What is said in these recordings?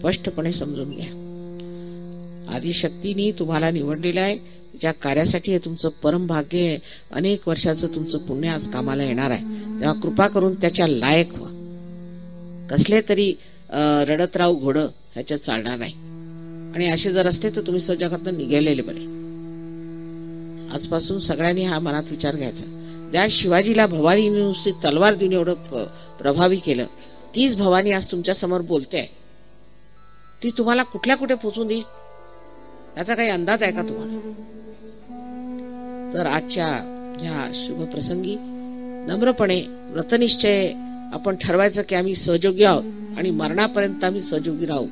स्पष्टपणे समजून घ्या. आदिशक्तीने तुम्हाला निवडलेलं आहे. ज्या कार्यासाठी हे तुमचं परम भाग्य आहे. अनेक वर्षाचं तुमचं पुण्य आज कामाला येणार आहे. तेव्हा कृपा करून त्याच्या लायक व्हा. कसले तरी रडत राहू घोडं ह्याच्यात चालणार नाही. आणि असे जर असते तर तुम्ही जगातून निघालेले बरे. आजपासून सगळ्यांनी हा मनात विचार घ्यायचा. त्या शिवाजीला भवानीने नुसती तलवार देऊन एवढं प्रभावी केलं, तीच भवानी आज तुमच्या समोर बोलते. ती तुम्हाला कुठल्या कुठे पोचून देईल याचा काही अंदाज आहे का तुम्हाला? तर आजच्या ह्या शुभ प्रसंगी नम्रपणे व्रतनिश्चय आपण ठरवायचं की आम्ही सहयोगी आहोत आणि मरणापर्यंत आम्ही सहयोगी राहू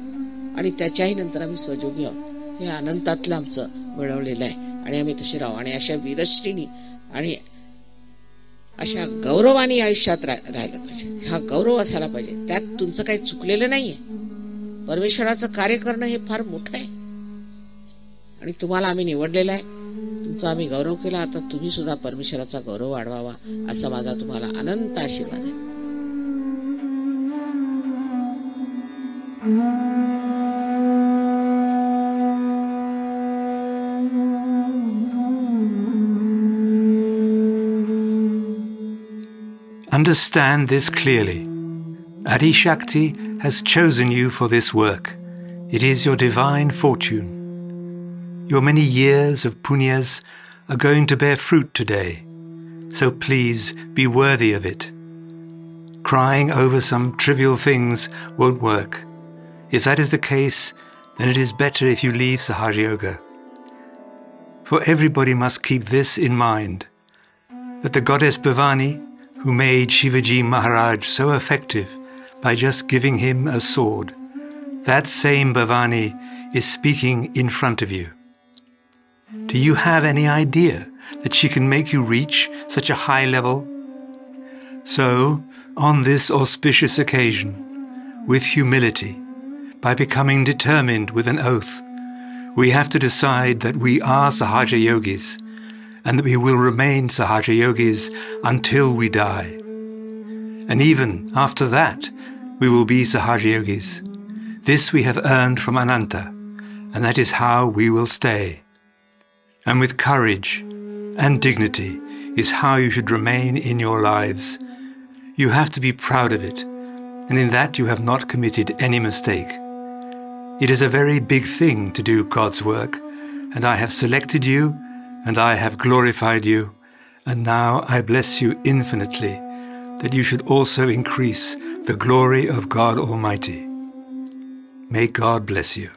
आणि त्याच्याही नंतर आम्ही सहयोगी आहोत. हे अनंतातलं आमचं मिळवलेलं आहे आणि आम्ही तसे राहू. आणि अशा वीरश्रीनी आणि अशा गौरवानी आयुष्यात राहिलं पाहिजे. हा गौरव असायला पाहिजे. त्यात तुमचं काही चुकलेलं नाहीये. परमेश्वराचं कार्य करणं हे फार मोठं आहे आणि तुम्हाला आम्ही निवडलेलं आहे. तुमचा आम्ही गौरव केला. आता तुम्ही सुद्धा परमेश्वराचा गौरव वाढवावा असा माझा तुम्हाला अनंत आशीर्वाद आहे. Understand this clearly. Adi Shakti has chosen you for this work. It is your divine fortune. Your many years of punyas are going to bear fruit today, so please be worthy of it. Crying over some trivial things won't work. If that is the case, then it is better if you leave Sahaja Yoga. For everybody must keep this in mind, that the goddess Bhavani, who made Shivaji Maharaj so effective by just giving him a sword, that same Bhavani is speaking in front of you. Do you have any idea that she can make you reach such a high level? So, on this auspicious occasion, with humility, by becoming determined with an oath, we have to decide that we are Sahaja Yogis and that we will remain Sahaja Yogis until we die. And even after that, we will be Sahaja Yogis. This we have earned from Ananta, and that is how we will stay. And with courage and dignity is how you should remain in your lives. You have to be proud of it, and in that you have not committed any mistake. It is a very big thing to do God's work, and I have selected you, and I have glorified you, and now I bless you infinitely, that you should also increase the glory of God Almighty. May God bless you.